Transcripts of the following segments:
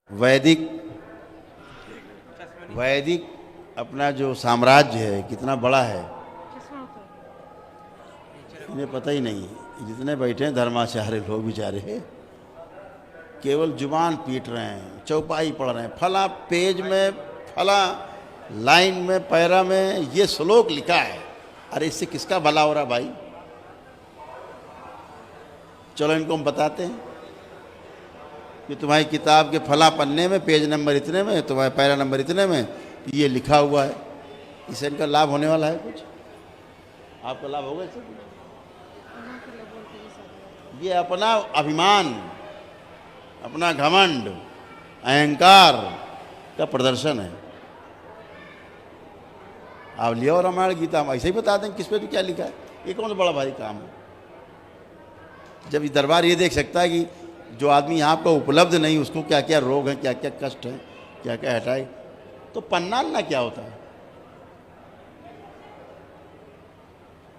वैदिक वैदिक अपना जो साम्राज्य है कितना बड़ा है इन्हें पता ही नहीं है। जितने बैठे हैं धर्माचार्य लोग बेचारे केवल जुबान पीट रहे हैं, चौपाई पढ़ रहे हैं, फला पेज में फला लाइन में पैरा में ये श्लोक लिखा है। अरे इससे किसका भला हो रहा भाई? चलो इनको हम बताते हैं कि तुम्हारी किताब के फला पन्ने में पेज नंबर इतने में, तुम्हारे पैरा नंबर इतने में ये लिखा हुआ है। इससे इनका लाभ होने वाला है कुछ? आपका लाभ होगा इससे कुछ? ये अपना अभिमान, अपना घमंड, अहंकार का प्रदर्शन है। आप लियो रामायण गीता, हम ऐसे ही बता दें किस पे तो क्या लिखा है। ये कौन सा बड़ा भारी काम है? जब ये दरबार ये देख सकता है कि जो आदमी यहाँ पर उपलब्ध नहीं उसको क्या क्या रोग हैं, क्या क्या कष्ट हैं, क्या क्या हटाए, तो पन्ना ना क्या होता है।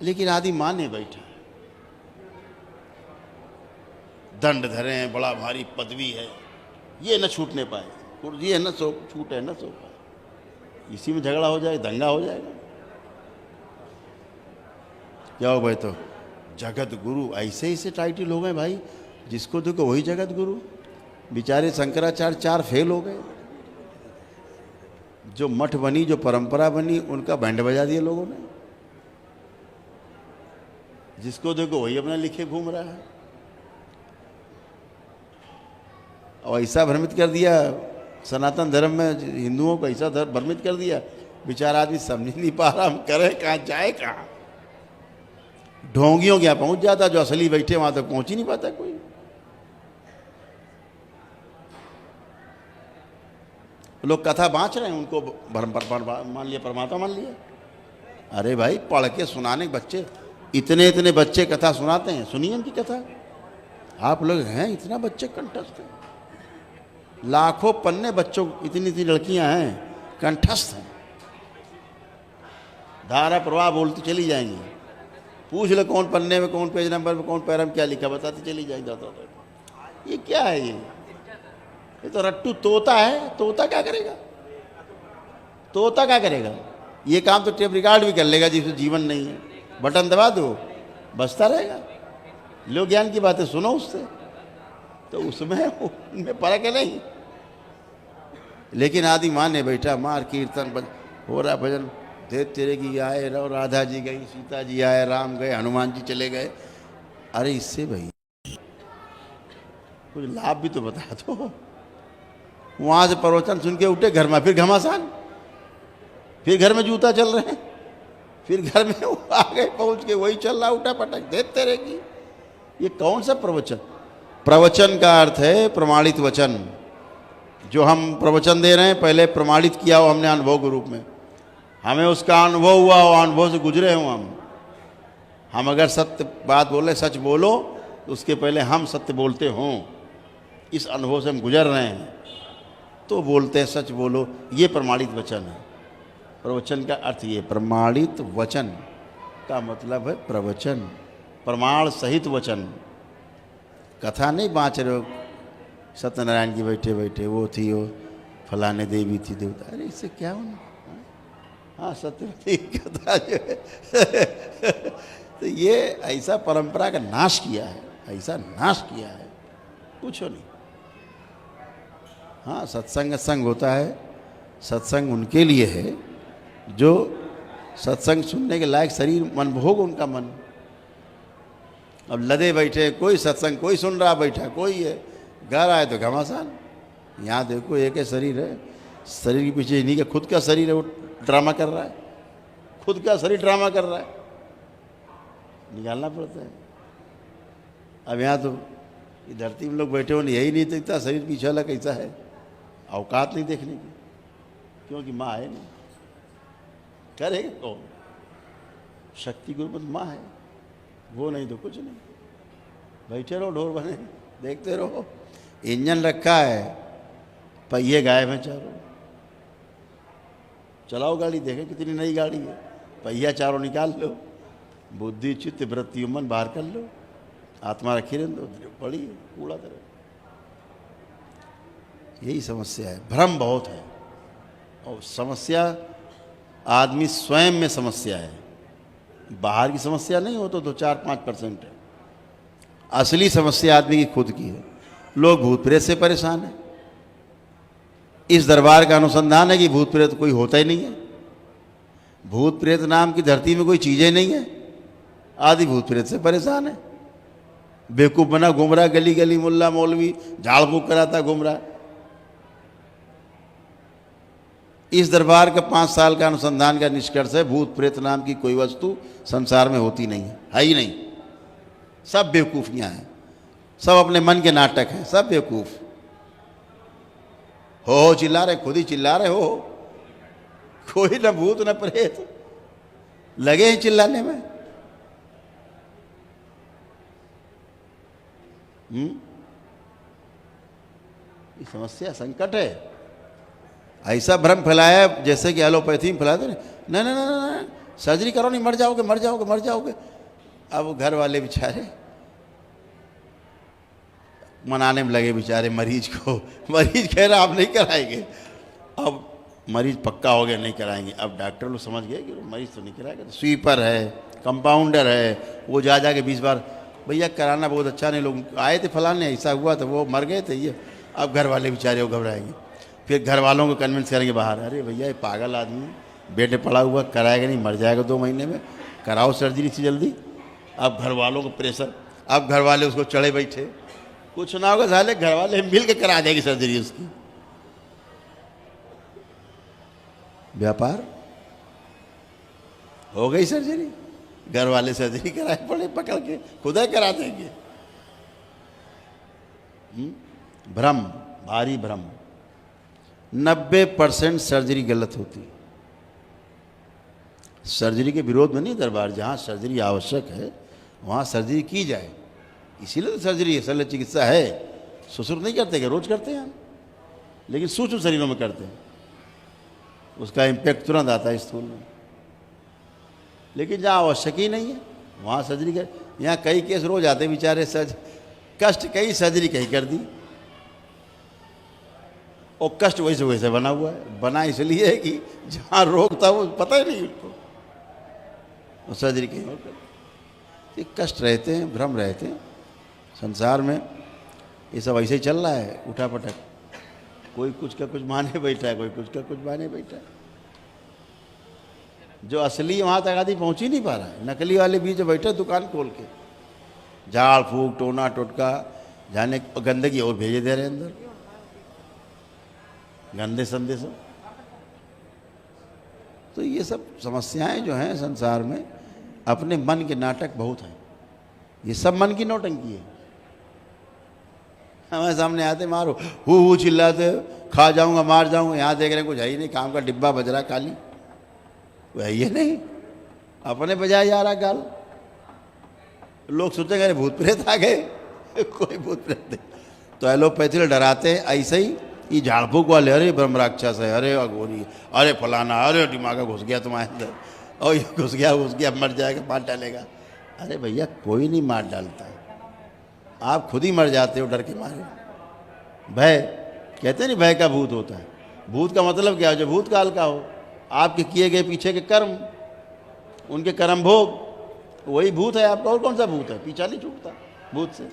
लेकिन आदि माने बैठे दंड धरे हैं, बड़ा भारी पदवी है, ये न छूटने पाए, कुर्सी है न सो छूटे न सो पाए। इसी में झगड़ा हो जाए, दंगा हो जाएगा। क्या हो भाई? तो जगत गुरु ऐसे ऐसे टाइटल हो गए भाई, जिसको देखो वही जगत गुरु। बेचारे शंकराचार्य 4 फेल हो गए। जो मठ बनी, जो परंपरा बनी, उनका बैंड बजा दिया लोगों ने। जिसको देखो वही अपना लिखे घूम रहा है और ऐसा भ्रमित कर दिया सनातन धर्म में, हिंदुओं को ऐसा भ्रमित कर दिया, बेचारा आदमी समझ नहीं पा रहा हम करें कहाँ, जाए कहाँ। ढोंगियों के यहाँ पहुंच जाता, जो असली बैठे वहां तक पहुंच ही नहीं पाता कोई। लोग कथा बाँच रहे हैं, उनको मान लिया, परमात्मा मान लिया। अरे भाई पढ़ के सुनाने के बच्चे, इतने इतने बच्चे कथा सुनाते हैं, सुनिए उनकी कथा। आप लोग हैं इतना बच्चे कंठस्थ हैं, लाखों पन्ने बच्चों, इतनी इतनी लड़कियां हैं कंठस्थ हैं, धारा प्रवाह बोलती चली जाएंगी। पूछ लो कौन पन्ने में, कौन पेज नंबर में, कौन पैरा में क्या लिखा, बताती चली जाएंगी। ये क्या है? ये तो रट्टू तोता है। तोता क्या करेगा? तोता क्या करेगा? ये काम तो टेप रिकॉर्ड भी कर लेगा जिसमें जीवन नहीं है, बटन दबा दो बजता रहेगा। लो ज्ञान की बातें सुनो उससे, तो उसमें उनमें फर्क है नहीं। लेकिन आदि माने बैठा, मार कीर्तन हो रहा, भजन दे तेरे की आए, राधा जी गई, सीता जी आए, राम गए, हनुमान जी चले गए। अरे इससे भाई कुछ लाभ भी तो बता दो। वहां से प्रवचन सुन के उठे, घर में फिर घमासान, फिर घर में जूता चल रहे हैं, फिर घर में आगे पहुंच के वही चल रहा, उठा पटक देते रहेगी। ये कौन सा प्रवचन? प्रवचन का अर्थ है प्रमाणित वचन। जो हम प्रवचन दे रहे हैं पहले प्रमाणित किया हो हमने अनुभव के रूप में, हमें उसका अनुभव हुआ हो, अनुभव से गुजरे हों हम अगर सत्य बात बोले, सच बोलो, तो उसके पहले हम सत्य बोलते हों, इस अनुभव से हम गुजर रहे हैं तो बोलते हैं सच बोलो। ये प्रमाणित वचन है। प्रवचन का अर्थ ये, प्रमाणित वचन का मतलब है प्रवचन, प्रमाण सहित वचन। कथा नहीं बाँच रहे हो सत्यनारायण की बैठे बैठे, वो थी वो फलाने देवी थी देवता। अरे इससे क्या होना? हाँ सत्यवती कथा जो है तो ये ऐसा परंपरा का नाश किया है, ऐसा नाश किया है, पूछो नहीं। हाँ सत्संग संग होता है, सत्संग उनके लिए है जो सत्संग सुनने के लायक शरीर मन भोग उनका मन। अब लदे बैठे, कोई सत्संग कोई सुन रहा बैठा, कोई है, घर आए तो घमासान। यहाँ देखो एक है शरीर है, शरीर के पीछे इन्हीं का खुद का शरीर है, वो ड्रामा कर रहा है, खुद का शरीर ड्रामा कर रहा है, निकालना पड़ता है। अब यहाँ तो धरती में लोग बैठे हो, यही नहीं दिखता शरीर पीछे वाला कैसा है, औकात नहीं देखने की, क्योंकि माँ है नहीं। करेगा कौन? शक्ति गुरुमत माँ है, वो नहीं तो कुछ नहीं। बैठे रहो ढोर बने, देखते रहो। इंजन रखा है, पहिए गायब हैं चारों। चलाओ गाड़ी, देखें कितनी नई गाड़ी है, पहिया चारों निकाल लो, बुद्धि चित्त वृत्ति मन बाहर कर लो, आत्मा रखी रहने दो, पड़ी है कूड़ा तरह। यही समस्या है, भ्रम बहुत है। और समस्या आदमी स्वयं में समस्या है, बाहर की समस्या नहीं हो तो 4-5% है। असली समस्या आदमी की खुद की है। लोग भूत प्रेत से परेशान हैं। इस दरबार का अनुसंधान है कि भूत प्रेत कोई होता ही नहीं है। भूत प्रेत नाम की धरती में कोई चीजें नहीं है। आदि भूत प्रेत से परेशान है। बेवकूफ बना घूम रहा, गली गली मुल्ला मौलवी झाड़ फूक कराता घूम रहा। इस दरबार का 5 साल का अनुसंधान का निष्कर्ष है, भूत प्रेत नाम की कोई वस्तु संसार में होती नहीं है ही नहीं। सब बेवकूफियां हैं, सब अपने मन के नाटक हैं, सब बेवकूफ। हो चिल्ला रहे, खुद ही चिल्ला रहे हो। कोई न भूत न प्रेत, लगे हैं चिल्लाने में। ये समस्या संकट है। ऐसा भ्रम फैलाया जैसे कि एलोपैथी में फैलाते ना, ना ना ना, सर्जरी करो नहीं, मर जाओगे मर जाओगे मर जाओगे। अब घर वाले बेचारे मनाने में लगे बेचारे मरीज को। मरीज कह रहा आप नहीं कराएंगे। अब मरीज पक्का हो गया नहीं कराएंगे। अब डॉक्टर लोग समझ गए कि मरीज तो नहीं कराएगा। तो स्वीपर है, कंपाउंडर है, वो जा के 20 बार भैया कराना बहुत अच्छा नहीं, लोग आए थे फलाने ऐसा हुआ तो वो मर गए थे ये। अब घर वाले बेचारे वो घबराएंगे। फिर घर वालों को कन्विंस करेंगे बाहर, अरे भैया ये पागल आदमी बेड पे पड़ा हुआ, कराएगा नहीं, मर जाएगा 2 महीने में, कराओ सर्जरी से जल्दी। अब घर वालों को प्रेशर, अब घर वाले उसको चढ़े बैठे। कुछ ना होगा साले, घर वाले मिल के करा देगी सर्जरी उसकी। व्यापार हो गई सर्जरी, घर वाले सर्जरी कराए पड़े पकड़ के, खुदा करा देंगे। भ्रम, भारी भ्रम। 90% सर्जरी गलत होती। सर्जरी के विरोध में नहीं दरबार, जहाँ सर्जरी आवश्यक है वहाँ सर्जरी की जाए, इसीलिए तो सर्जरी है, शल्य चिकित्सा है। ससुर नहीं करते क्या, रोज करते हैं हम, लेकिन सूक्ष्म शरीरों में करते हैं, उसका इम्पैक्ट तुरंत आता है स्थूल में। लेकिन जहाँ आवश्यक ही नहीं है वहाँ सर्जरी कर। यहाँ कई केस रोज आते बेचारे, कष्ट कई सर्जरी कहीं कर दी, और कष्ट वैसे वैसे बना हुआ है। बना इसलिए है कि जहाँ रोग था वो पता ही नहीं उनको, और सर्जरी कहीं और कर। कष्ट रहते हैं, भ्रम रहते हैं संसार में। ये सब ऐसे ही चल रहा है, उठा पटक। कोई कुछ का कुछ माने बैठा है, कोई कुछ का कुछ माने बैठा है। जो असली वहाँ तक आदमी पहुँच ही नहीं पा रहा है। नकली वाले बीच बैठे दुकान खोल के, झाड़ फूक टोना टोटका जाने, गंदगी और भेजे दे रहे हैं अंदर, गंदे संदेशों। तो ये सब समस्याएं जो हैं संसार में, अपने मन के नाटक बहुत हैं। ये सब मन की नौटंकी है। हमारे सामने आते मारो हु चिल्लाते, खा जाऊंगा मार जाऊंगा। यहाँ देख रहे हैं कुछ है ही नहीं, काम का डिब्बा बज रहा खाली, वो है ये नहीं, अपने बजाय जा रहा गाल। लोग सोचेंगे अरे भूत प्रेत आ गए। कोई भूत प्रेत नहीं। तो एलोपैथी डराते हैं ऐसे ही। ये झाड़ फूक वाले, अरे ब्रह्म राक्षस है, अरे अघोरी, अरे फलाना, अरे दिमाग घुस गया तुम्हारे अंदर, और ये घुस गया मर जाएगा, मार डालेगा। अरे भैया कोई नहीं मार डालता, आप खुद ही मर जाते हो डर के मारे। भय कहते नहीं, भय का भूत होता है। भूत का मतलब क्या है, जो भूतकाल का हो, आपके किए गए पीछे के कर्म, उनके कर्म भोग, वही भूत है आपका। और कौन सा भूत है, पीछा नहीं छूटता भूत से,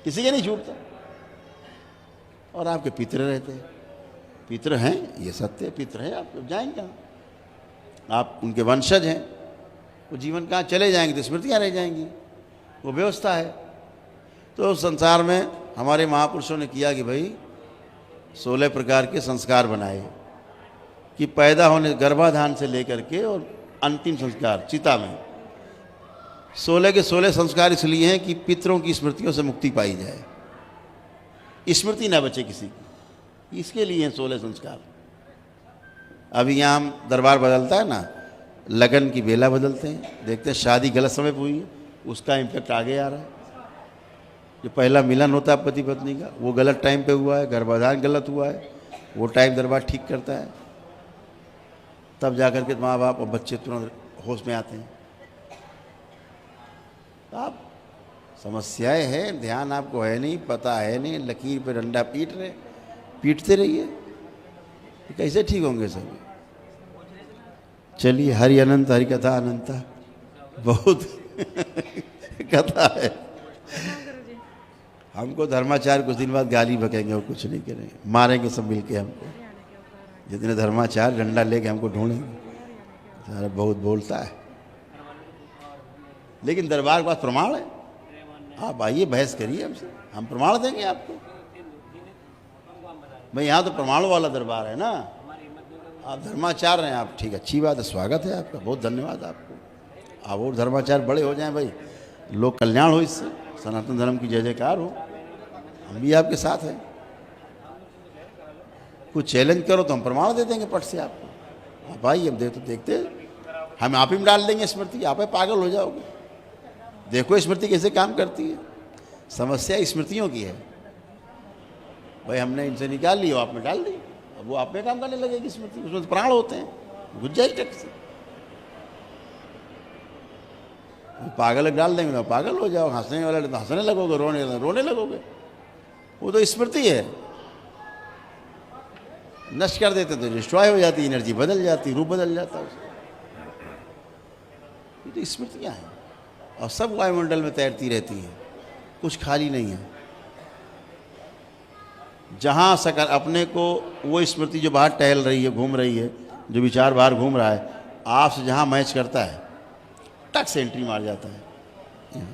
किसी के नहीं छूटता। और आपके पितृ रहते हैं, पितृ हैं, ये सत्य है, पितृ हैं, आप जाएंगे कहाँ, आप उनके वंशज हैं, वो जीवन कहाँ चले जाएंगे तो स्मृतियाँ रह जाएंगी, वो व्यवस्था है। तो संसार में हमारे महापुरुषों ने किया कि भाई 16 प्रकार के संस्कार बनाए, कि पैदा होने गर्भाधान से लेकर के और अंतिम संस्कार चिता में 16 के 16 संस्कार इसलिए हैं कि पितरों की स्मृतियों से मुक्ति पाई जाए, स्मृति ना बचे किसी की, इसके लिए हैं 16 संस्कार। अभी यहाँ हम दरबार बदलता है ना, लगन की बेला बदलते हैं, देखते हैं शादी गलत समय पर हुई है, उसका इम्पैक्ट आगे आ रहा है। जो पहला मिलन होता है पति पत्नी का, वो गलत टाइम पे हुआ है, गर्भाधान गलत हुआ है, वो टाइम दरबार ठीक करता है, तब जाकर के माँ बाप और बच्चे तुरंत होश में आते हैं। आप समस्याएं हैं, ध्यान आपको है नहीं, पता है नहीं, लकीर पे डंडा पीट पीटते रहिए, तो कैसे ठीक होंगे सब। चलिए, हरि अनंत, हरि कथा अनंता, बहुत कथा है। हमको धर्माचार्य कुछ दिन बाद गाली बकेंगे और कुछ नहीं करेंगे, मारेंगे सब मिलके हमको। जितने धर्माचार्य डंडा लेके हमको ढूंढेंगे, सारा बहुत बोलता है। लेकिन दरबार के पास प्रमाण है, आप आइए बहस करिए हमसे, हम प्रमाण देंगे आपको। भाई यहाँ तो प्रमाण वाला दरबार है ना, आप धर्माचार्य हैं आप, ठीक, अच्छी बात है, स्वागत है आपका, बहुत धन्यवाद आपको। आप और धर्माचार्य बड़े हो जाएं भाई, लोक कल्याण हो, इससे सनातन धर्म की जय जयकार हो, हम भी आपके साथ हैं। कुछ चैलेंज करो तो हम प्रमाण दे देंगे पट से आपको। आप आइए, हम देखते हम आप ही में डाल देंगे स्मृति, आप ही पागल हो जाओगे। देखो स्मृति कैसे काम करती है। समस्या स्मृतियों की है भाई, हमने इनसे निकाल ली, आप में डाल दी, अब वो आप में काम करने लगेगी स्मृति, उसमें तो प्राण होते हैं, घुस जाएगी टक से। पागल डाल देंगे तो पागल हो जाओ, हंसने वाले तो हंसने लगोगे, रोने लगोगे। वो तो स्मृति है, नष्ट कर देते तो डिस्ट्रॉय हो जाती, एनर्जी बदल जाती, रूप बदल जाता है उसका। ये तो स्मृतियाँ हैं और सब वायुमंडल में तैरती रहती हैं, कुछ खाली नहीं है। जहाँ सकर अपने को वो स्मृति जो बाहर टहल रही है, घूम रही है, जो विचार बाहर घूम रहा है, आपसे जहाँ मैच करता है टक से एंट्री मार जाता है।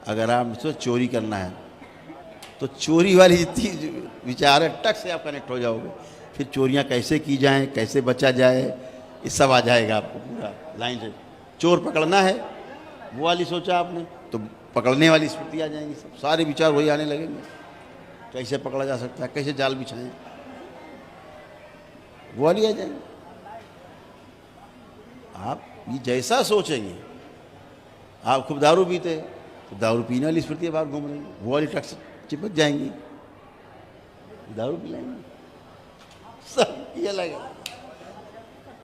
अगर आप तो चोरी करना है तो चोरी वाली जितनी विचार है टक से आप कनेक्ट हो जाओगे। फिर चोरियाँ कैसे की जाएं, कैसे बचा जाए, ये सब आ जाएगा आपको पूरा लाइन से। चोर पकड़ना है वो वाली सोचा आपने तो पकड़ने वाली स्मृति आ जाएंगी, सब सारे विचार वही आने लगेंगे। कैसे पकड़ा जा सकता है, कैसे जाल बिछाएं, वो वाली आ जाएंगे। आप ये जैसा सोचेंगे, आप खूब दारू पीते तो दारू पीने वाली स्मृति बाहर घूम रही है, वो वाली टक से चिपक जाएंगी, दारू पी लेंगे, सब ये लगेगा।